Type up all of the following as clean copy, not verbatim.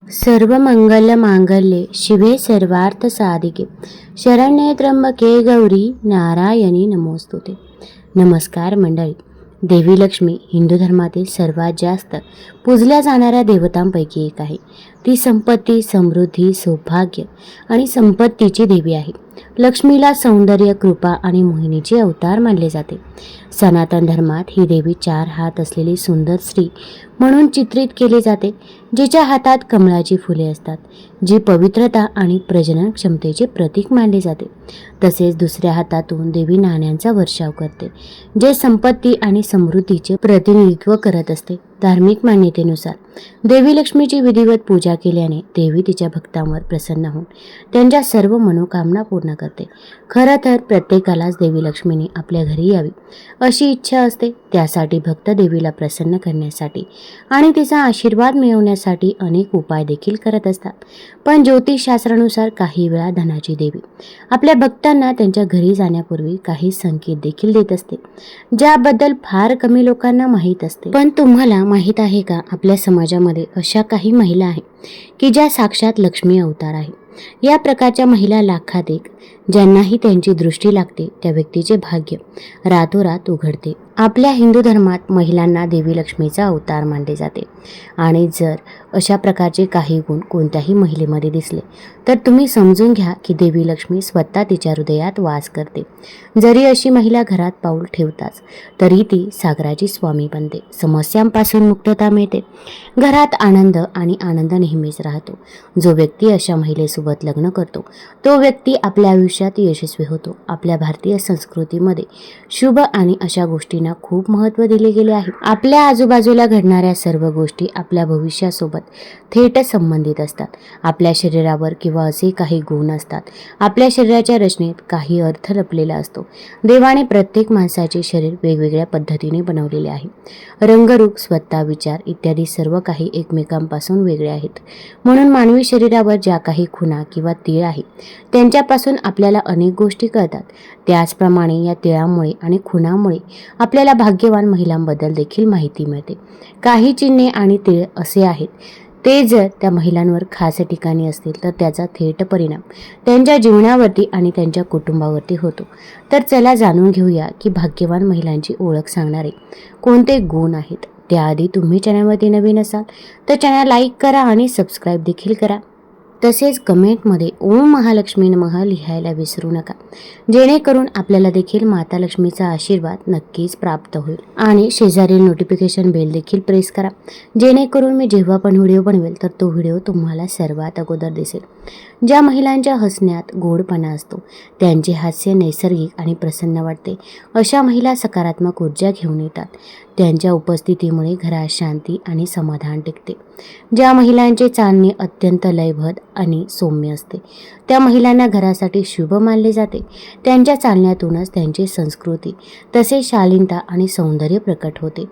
सर्व मंगल मांगल्ये शिवे सर्वार्थ साधिके शरण्ये त्र्यंबके गौरी नारायणी नमोस्तुते. नमस्कार मंडळी. देवी लक्ष्मी हिंदू धर्मातील सर्वात जास्त पूजल्या जाणाऱ्या देवतांपैकी एक आहे. ती संपत्ती, समृद्धी, सौभाग्य आणि संपत्तीची देवी आहे. लक्ष्मीला सौंदर्य, कृपा आणि मोहिनीचे अवतार मानले जाते. सनातन धर्मात ही देवी 4 हात असलेली सुंदर स्त्री म्हणून चित्रित केली जाते, जिच्या हातात कमळाची फुले असतात, जी पवित्रता आणि प्रजनन क्षमतेचे प्रतीक मानले जाते. तसेच दुसऱ्या हातातून देवी नाण्यांचा वर्षाव करते, जे संपत्ती आणि समृद्धीचे प्रतिनिधित्व करत असते. धार्मिक मान्यतेनुसार देवी लक्ष्मीची विधिवत पूजा केल्याने देवी तिच्या भक्तांवर प्रसन्न होऊन त्यांच्या सर्व मनोकामना पूर्ण करते. खरं तर प्रत्येकालाच देवी लक्ष्मीने आपल्या घरी यावी अशी इच्छा असते. त्यासाठी भक्त देवीला प्रसन्न करण्यासाठी आणि तिचा आशीर्वाद मिळवण्यासाठी अनेक उपाय देखील करत असतात. पण ज्योतिषशास्त्रानुसार काही वेळा धनाची देवी आपल्या भक्तांना त्यांच्या घरी जाण्यापूर्वी काही संकेत देखील देत असते, ज्याबद्दल फार कमी लोकांना माहीत असते. पण तुम्हाला माहीत आहे का, आपल्या समाजामध्ये अशा काही महिला आहेत की ज्या साक्षात लक्ष्मी अवतार आहे. या प्रकारच्या महिला लाखात एक. ज्यांनाही त्यांची दृष्टी लागते त्या व्यक्तीचे भाग्य रातोरात उघडते. आपल्या हिंदू धर्मात महिलांना देवी लक्ष्मीचा अवतार मानले जाते आणि जर अशा प्रकारचे काही गुण कोणत्याही महिलेमध्ये दिसले तर तुम्ही समजून घ्या की देवी लक्ष्मी स्वतः तिच्या हृदयात वास करते. जरी अशी महिला घरात पाऊल ठेवताच तरी ती सागराची स्वामी बनते. समस्यांपासून मुक्तता मिळते. घरात आनंद आणि आनंद नेहमीच राहतो. जो व्यक्ती अशा महिलेसोबत लग्न करतो तो व्यक्ती आपल्या आयुष्यात यशस्वी होतो. आपल्या भारतीय संस्कृतीमध्ये शुभ आणि अशा गोष्टींना खूप महत्त्व दिले गेले आहे. आपल्या आजूबाजूला घडणाऱ्या सर्व गोष्टी आपल्या भविष्यासोबत थेट संबंधित असतात. आपल्या शरीरावर किंवा असे काही गुण असतात. आपल्या शरीराच्या रचनेत काही अर्थ लपलेला असतो. देवाने प्रत्येक माणसाचे शरीर वेगवेगळ्या पद्धतीने बनवलेले आहे. रंगरूप, स्वतः, विचार इत्यादी सर्व काही एकमेकांपासून वेगळे आहेत. म्हणून मानवी शरीरावर ज्या काही खुणा किंवा तीळ आहेत त्यांच्यापासून आपल्याला अनेक गोष्टी कळतात. त्याचप्रमाणे या तिळामुळे आणि खुणामुळे आपल्याला भाग्यवान महिलांबद्दल देखील माहिती मिळते. काही चिन्हे आणि तीळ असे आहेत, ते जर त्या महिलांवर खास ठिकाणी असतील तर त्याचा थेट परिणाम त्यांच्या जीवनावरती आणि त्यांच्या कुटुंबावरती होतो. तर चला जाणून घेऊया की भाग्यवान महिलांची ओळख सांगणारे कोणते गुण आहेत. त्याआधी तुम्ही चॅनलवरती नवीन असाल तर चॅनल लाईक करा आणि सबस्क्राईब देखील करा. तसेच कमेंटमध्ये ओम महालक्ष्मी नमः लिहायला विसरू नका, जेणेकरून आपल्याला देखील माता लक्ष्मीचा आशीर्वाद नक्कीच प्राप्त होईल. आणि शेजारील नोटिफिकेशन बेल देखील प्रेस करा, जेणेकरून मी जेव्हा पण व्हिडिओ बनवेल तर तो व्हिडिओ तुम्हाला सर्वात अगोदर दिसेल. ज्या महिलांच्या हसण्यात गोडपणा असतो, त्यांचे हास्य नैसर्गिक आणि प्रसन्न वाटते, अशा महिला सकारात्मक ऊर्जा घेऊन येतात. त्यांच्या उपस्थितीमुळे घरात शांती आणि समाधान टिकते. ज्या महिलांचे चालणे अत्यंत लयबद्ध आणि सौम्य असते त्या महिलांना घरासाठी शुभ मानले जाते. त्यांच्या चालण्यातूनच त्यांची संस्कृती तसेच शालीनता आणि सौंदर्य प्रकट होते.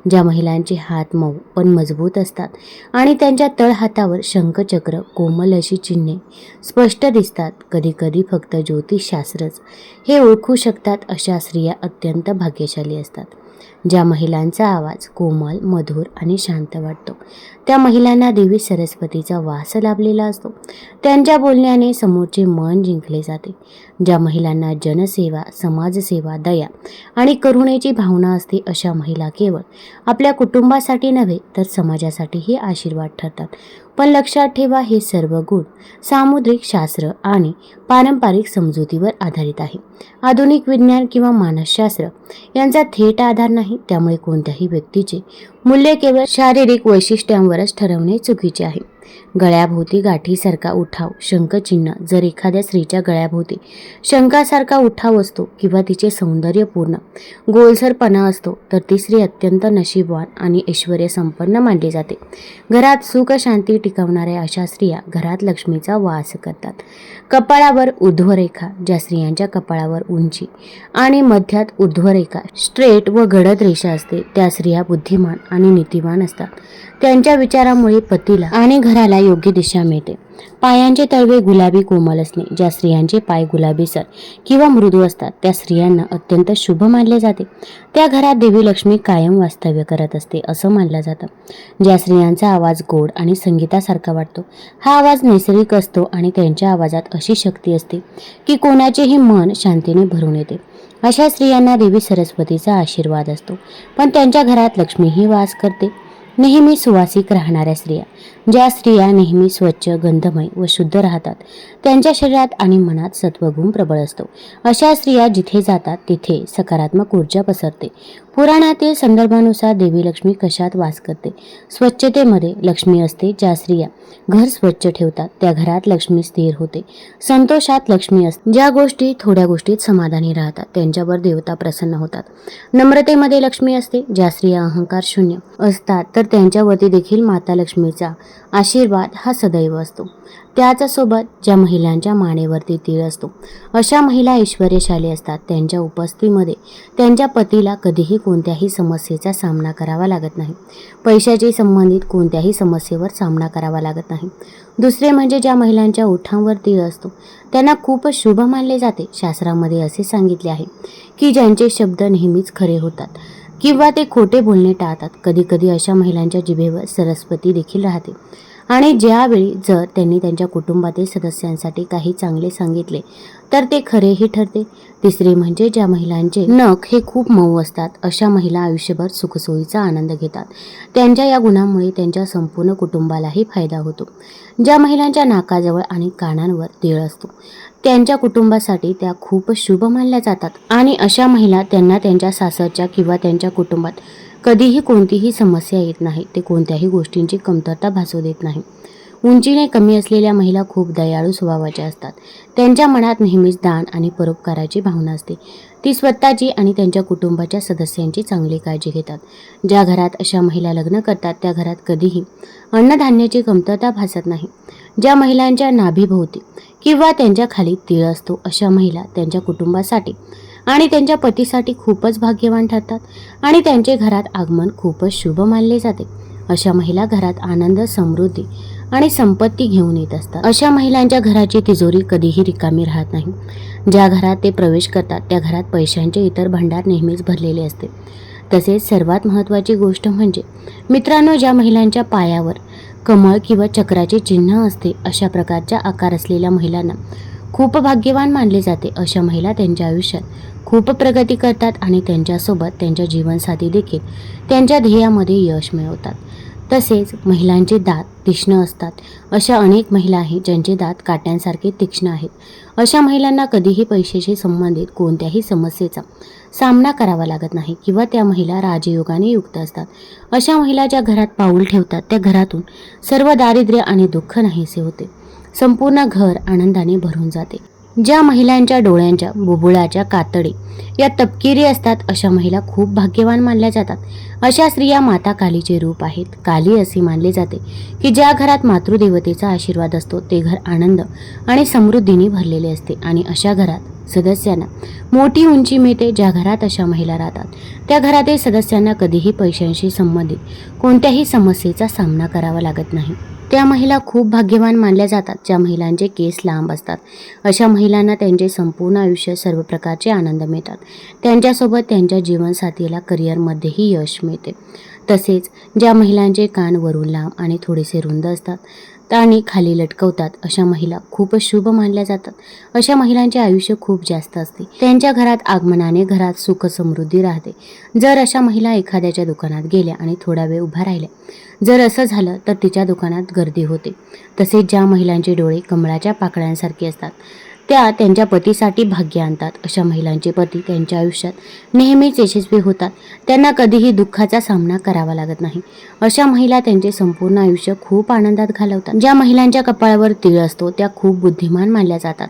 ज्या महिलांचे हात मऊ पण मजबूत असतात आणि त्यांच्या तळहातावर शंखचक्र, कोमल अशी चिन्हे स्पष्ट दिसतात, कधीकधी फक्त ज्योतिषशास्त्रच हे ओळखू शकतात, अशा स्त्रिया अत्यंत भाग्यशाली असतात. ज्या महिलांचा आवाज कोमल, मधुर आणि शांत वाटतो त्या महिलांना देवी सरस्वतीचा वास लाभलेला असतो. त्यांच्या बोलण्याने समोरचे मन जिंकले जाते. ज्या महिलांना जनसेवा, समाजसेवा, दया आणि करुणेची भावना असते अशा महिला केवळ आपल्या कुटुंबासाठी नव्हे तर समाजासाठीही आशीर्वाद ठरतात. पण लक्षात ठेवा, हे सर्व गुण सामुद्रिक शास्त्र आणि पारंपरिक समजुतीवर आधारित आहे. आधुनिक विज्ञान किंवा मानसशास्त्र यांचा थेट आधार नाही. त्यामुळे कोणत्याही व्यक्तीचे मूल्य केवळ शारीरिक वैशिष्ट्यांवरच ठरवणे चुकीचे आहे. गळ्याभोवती गाठीसारखा उठाव, शंखचिन्ह, जर एखाद्या स्त्रीच्या गळ्याभोवती शंखासारखा उठाव असतो किंवा तिचे सौंदर्यपूर्ण गोलसरपणा असतो तर ती स्त्री अत्यंत नशीबवान आणि ऐश्वर्य संपन्न मानली जाते. घरात सुख शांती टिकवणाऱ्या अशा स्त्रिया घरात लक्ष्मीचा वास करतात. कपाळावर ऊर्ध्वरेखा, ज्या स्त्रियांच्या कपाळावर उंची आणि मध्यात ऊर्ध्वरेखा, स्ट्रेट व गडद रेषा असते त्या स्त्रिया बुद्धिमान आणि नीतिवान असतात. त्यांच्या विचारामुळे पतीला आणि घराला योग्य दिशा मिळते. पायांचे तळवे गुलाबी कोमल असणे. ज्या स्त्रियांचे पाय गुलाबीसर किंवा मृदू असतात त्या स्त्रियांना अत्यंत शुभ मानले जाते. त्या घरात देवी लक्ष्मी कायम वास्तव्य करत असते असं मानलं जातं. ज्या स्त्रियांचा आवाज गोड आणि संगीतासारखा वाटतो, हा आवाज नैसर्गिक असतो आणि त्यांच्या आवाजात अशी शक्ती असते की कोणाचेही मन शांतीने भरून येते. अशा स्त्रियांना देवी सरस्वतीचा आशीर्वाद असतो. पण त्यांच्या घरात लक्ष्मीही वास करते. नेहमी सुवासिक राहणाऱ्या स्त्रिया. ज्या स्त्रिया नेहमी स्वच्छ, गंधमय व शुद्ध राहतात, त्यांच्या शरीरात आणि मनात सत्वगुण प्रबळ असतो. अशा स्त्रिया जिथे जातात तिथे सकारात्मक ऊर्जा पसरते. पुराणातील संदर्भानुसार देवी लक्ष्मी कशात वास करते? स्वच्छतेमध्ये लक्ष्मी असते. ज्या स्त्रिया घर स्वच्छ ठेवतात त्या घरात लक्ष्मी स्थिर होते. संतोषात लक्ष्मी असते. ज्या गोष्टी थोड्या गोष्टीत समाधानी राहतात त्यांच्यावर देवता प्रसन्न होतात. नम्रतेमध्ये लक्ष्मी असते. ज्या स्त्रिया अहंकार शून्य असतात तर त्यांच्यावरती देखील माता लक्ष्मीचा आशीर्वाद हा सदैव असतो. त्याचसोबत ज्या महिलांच्या मानेवरती तीळ असतो अशा महिला ऐश्वर्यशाली असतात. त्यांच्या उपस्थितीमध्ये त्यांच्या पतीला कधीही कोणत्याही समस्येचा सामना करावा लागत नाही. पैशाशी संबंधित कोणत्याही समस्येवर सामना करावा लागत नाही. दुसरे म्हणजे ज्या महिलांच्या ओठांवर तीळ असतो त्यांना खूप शुभ मानले जाते. शास्त्रामध्ये असे सांगितले आहे की ज्यांचे शब्द नेहमीच खरे होतात किंवा ते खोटे बोलणे टाळतात. कधी कधी अशा महिलांच्या जिभेवर सरस्वती देखील राहते आणि ज्यावेळी जर त्यांनी त्यांच्या कुटुंबातील सदस्यांसाठी काही चांगले सांगितले तर ते खरेही ठरते. तिसरे म्हणजे ज्या महिलांचे नख हे खूप मऊ असतात अशा महिला आयुष्यभर सुखसोयीचा आनंद घेतात. त्यांच्या या गुणांमुळे त्यांच्या संपूर्ण कुटुंबालाही फायदा होतो. ज्या महिलांच्या नाकाजवळ आणि कानांवर तीळ असतो त्यांच्या कुटुंबासाठी त्या खूप शुभ मानल्या जातात आणि अशा महिला त्यांना त्यांच्या सासरच्या किंवा त्यांच्या कुटुंबात कधीही कोणतीही समस्या येत नाही. ते कोणत्याही गोष्टींची कमतरता भासू देत नाही. उंचीने कमी असलेल्या महिला खूप दयाळू स्वभावाच्या असतात. त्यांच्या मनात नेहमीच दान आणि परोपकाराची भावना असते. ती स्वतःची आणि त्यांच्या कुटुंबाच्या सदस्यांची चांगली काळजी घेतात. ज्या घरात अशा महिला लग्न करतात त्या घरात कधीही अन्नधान्याची कमतरता भासत नाही. ज्या महिलांच्या नाभीभोवती किंवा त्यांच्या खाली तीळ असतो अशा महिला त्यांच्या कुटुंबासाठी आणि त्यांच्या पतीसाठी खूपच भाग्यवान ठरतात आणि त्यांचे घरात आगमन खूपच शुभ मानले जाते. अशा महिला घरात आनंद, समृद्धी आणि संपत्ती घेऊन येत असतात. अशा महिलांच्या घराची तिजोरी कधीही रिकामी राहत नाही. ज्या घरात ते प्रवेश करतात त्या घरात पैशांचे इतर भांडार नेहमीच भरलेले असते. तसेच सर्वात महत्त्वाची गोष्ट म्हणजे मित्रांनो, ज्या महिलांच्या पायावर कमळ किंवा चक्राचे चिन्ह असते अशा प्रकारचा आकार असलेल्या महिलांना खूप भाग्यवान मानले जाते. अशा महिला त्यांच्या आयुष्यात खूप प्रगती करतात आणि त्यांच्यासोबत त्यांच्या जीवनसाथी देखील त्यांच्या ध्येयामध्ये यश मिळवतात. तसेच महिलांचे दात तीक्ष्ण असतात. अशा अनेक महिला आहेत ज्यांचे दात काट्यांसारखे तीक्ष्ण आहेत. अशा महिलांना कधीही पैशाशी संबंधित कोणत्याही समस्येचा सामना करावा लागत नाही किंवा त्या महिला राजयोगाने युक्त असतात. अशा महिला ज्या घरात पाऊल ठेवतात त्या घरातून सर्व दारिद्र्य आणि दुःख नाहीसे होते. संपूर्ण घर आनंदाने भरून जाते. ज्या महिलांच्या डोळ्यांच्या बुबुळाच्या कातडी या तपकिरी असतात अशा महिला खूप भाग्यवान मानल्या जातात. अशा स्त्रिया माता कालीचे रूप आहेत. काली असे मानले जाते की ज्या घरात मातृदेवतेचा आशीर्वाद असतो ते घर आनंद आणि समृद्धीने भरलेले असते आणि अशा घरात सदस्यांना मोठी उंची मिळते. ज्या घरात अशा महिला राहतात त्या घरातील सदस्यांना कधीही पैशांशी संबंधित कोणत्याही समस्येचा सामना करावा लागत नाही. त्या महिला खूप भाग्यवान मानल्या जातात. ज्या महिलांचे केस लांब असतात अशा महिलांना त्यांचे संपूर्ण आयुष्य सर्व प्रकारचे आनंद मिळतात. त्यांच्यासोबत त्यांच्या जीवनसाथीला करिअरमध्येही यश मिळते. तसेच ज्या महिलांचे कान वरून लांब आणि थोडेसे रुंद असतात आणि खाली लटकवतात अशा महिला खूप शुभ मानल्या जातात. अशा महिलांचे आयुष्य खूप जास्त असते. त्यांच्या घरात आगमनाने घरात सुख समृद्धी राहते. जर अशा महिला एखाद्याच्या दुकानात गेल्या आणि थोडा वेळ उभा राहिल्या, जर असं झालं तर तिच्या दुकानात गर्दी होते. तसेच ज्या महिलांचे डोळे कमळाच्या पाकळ्यांसारखे असतात त्या त्यांच्या पतीसाठी भाग्य आणतात. अशा महिलांचे पती त्यांच्या आयुष्यात नेहमीच यशस्वी होतात. त्यांना कधीही दुःखाचा सामना करावा लागत नाही. अशा महिला त्यांचे संपूर्ण आयुष्य खूप आनंदात घालवतात. ज्या महिलांच्या कपाळावर तीळ असतो त्या खूप बुद्धिमान मानल्या जातात.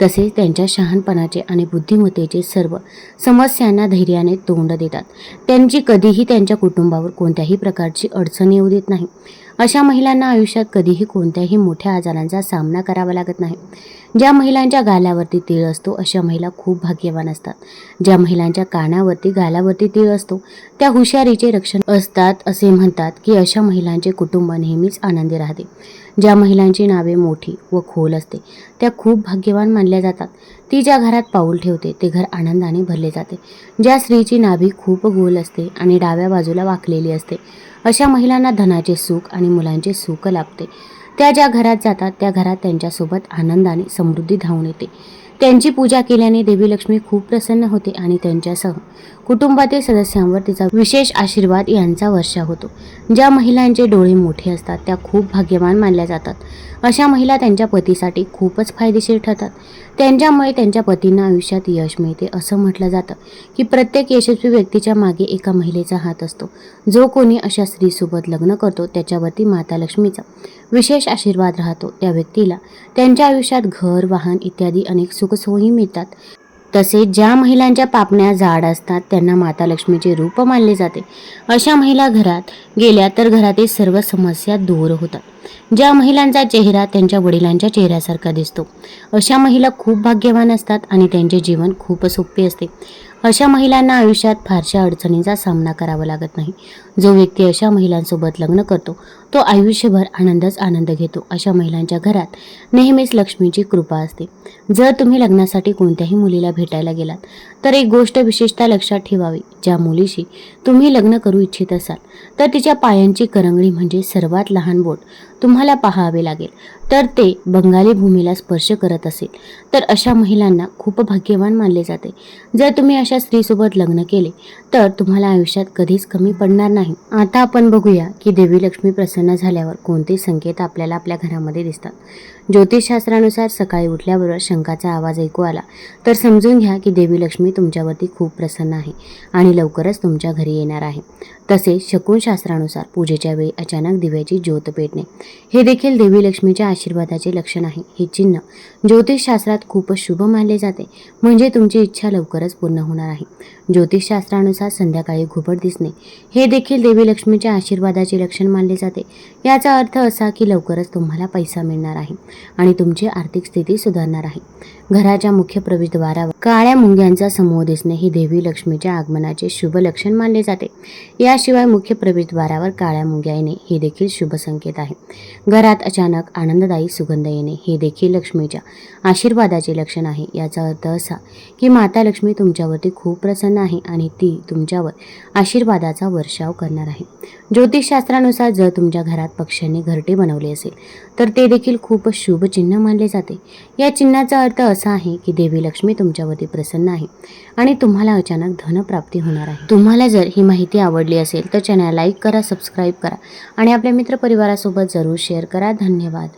तसेच त्यांच्या शहाणपणाचे आणि बुद्धिमत्तेचे सर्व समस्यांना धैर्याने तोंड देतात. त्यांची कधीही त्यांच्या कुटुंबावर कोणत्याही प्रकारची अडचण येऊ देत नाही. अशा महिलांना आयुष्यात कधीही कोणत्याही मोठ्या आजारांचा सामना करावा लागत नाही. ज्या महिलांच्या गालावरती तीळ असतो अशा महिला खूप भाग्यवान असतात. ज्या महिलांच्या कानावरती गालावरती तीळ असतो त्या हुशारीचे रक्षण असतात. असे म्हणतात की अशा महिलांचे कुटुंब नेहमीच आनंदी राहते. ज्या महिलांची नावे मोठी व खोल असते त्या खूप भाग्यवान मानल्या जातात. ती ज्या घरात पाऊल ठेवते ते घर आनंदाने भरले जाते. ज्या स्त्रीची नाभी खूप गोल असते आणि डाव्या बाजूला वाकलेली असते अशा महिलांना धनाचे सुख आणि मुलांचे सुख लाभते. त्या ज्या घरात जातात त्या घरात त्यांच्यासोबत आनंदाने समृद्धी धावून येते. त्यांची पूजा केल्याने देवी लक्ष्मी खूप प्रसन्न होते आणि त्यांच्यासह कुटुंबातील सदस्यांवर तिचा विशेष आशीर्वाद यांचा वर्षाव होतो. ज्या महिलांचे डोळे मोठे असतात त्या खूप भाग्यवान मानल्या जातात. अशा महिला त्यांच्या पतीसाठी खूपच फायदेशीर ठरतात. त्यांच्यामुळे त्यांच्या पतींना आयुष्यात यश मिळते. असं म्हटलं जातं की प्रत्येक यशस्वी व्यक्तीच्या मागे एका महिलेचा हात असतो. जो कोणी अशा स्त्रीसोबत लग्न करतो त्याच्यावरती माता लक्ष्मीचा विशेष आशीर्वाद राहतो. त्या व्यक्तीला त्यांच्या आयुष्यात घर, वाहन इत्यादी अनेक सुखसोयी मिळतात. तसेच ज्या महिलांच्या पापण्या जाड असतात त्यांना माता लक्ष्मीचे रूप मानले जाते. अशा महिला घरात गेल्या तर घरातील सर्व समस्या दूर होतात. ज्या महिलांचा चेहरा त्यांच्या वडिलांच्या चेहऱ्यासारखा दिसतो अशा महिला खूप भाग्यवान असतात आणि त्यांचे जीवन खूप सोपे असते. अशा महिलांना आयुष्यात फारशा अडचणींचा सामना करावा लागत नाही. जो व्यक्ती अशा महिलांसोबत लग्न करतो तो आयुष्यभर आनंदच आनंद घेतो. अशा महिलांच्या घरात नेहमीच लक्ष्मीची कृपा असते. जर तुम्ही लग्नासाठी कोणत्याही मुलीला भेटायला गेलात तर एक गोष्ट विशेषतः लक्षात ठेवावी. ज्या मुलीशी तुम्ही लग्न करू इच्छित असाल तर तिच्या पायांची करंगळी म्हणजे सर्वात लहान बोट तुम्हाला पाहावे लागेल. तर ते बंगाली भूमीला स्पर्श करत असेल तर अशा महिलांना खूप भाग्यवान मानले जाते. जर तुम्ही अशा स्त्रीसोबत लग्न केले तर तुम्हाला आयुष्यात कधीच कमी पडणार नाही. आता आपण बघूया की देवी लक्ष्मी प्रसन्न झाल्यावर कोणते संकेत आपल्याला आपल्या घरामध्ये दिसतात. ज्योतिषशास्त्रानुसार सकाळी उठल्याबरोबर शंखाचा आवाज ऐकू आला तर समजून घ्या की देवी लक्ष्मी तुमच्यावरती खूप प्रसन्न आहे आणि लवकरच तुमच्या घरी येणार आहे. तसेच शकुनशास्त्रानुसार पूजेच्या वेळी अचानक दिव्याची ज्योत पेटणे हे देखील देवी लक्ष्मीच्या आशीर्वादाचे लक्षण आहे. हे चिन्ह ज्योतिषशास्त्रात खूपच शुभ मानले जाते. म्हणजे तुमची इच्छा लवकरच पूर्ण होणार आहे. ज्योतिषशास्त्रानुसार संध्याकाळी घुबड दिसणे हे देखील देवी लक्ष्मीच्या आशीर्वादाचे लक्षण मानले जाते. याचा अर्थ असा की लवकरच तुम्हाला पैसा मिळणार आहे आणि तुमची आर्थिक स्थिती सुधारणार आहे. घराच्या मुख्य प्रवेशद्वारावर काळ्या मुंग्यांचा समूह दिसणे हे देवी लक्ष्मीच्या आगमनाचे शुभ लक्षण मानले जाते. याशिवाय मुख्य प्रवेशद्वारावर काळ्या मुंग्या येणे हे देखील शुभ संकेत आहे. घरात अचानक आनंददायी सुगंध येणे हे देखील लक्ष्मीच्या आशीर्वादाचे लक्षण आहे. याचा अर्थ असा की माता लक्ष्मी तुमच्यावरती खूप प्रसन्न आहे आणि ती तुमच्यावर आशीर्वादाचा वर्षाव करणार आहे. ज्योतिषशास्त्रानुसार जर तुमच्या घरात पक्ष्यांनी घरटे बनवले असेल तर ते देखील खूप शुभ चिन्ह मानले जाते. या चिन्हाचा अर्थ असा आहे की देवी लक्ष्मी तुमच्यावरती प्रसन्न आहे आणि तुम्हाला अचानक धनप्राप्ती होणार आहे. तुम्हाला जर ही माहिती आवडली असेल तर चॅनल लाईक करा, सबस्क्राईब करा आणि आपल्या मित्रपरिवारासोबत जरूर शेअर करा. धन्यवाद.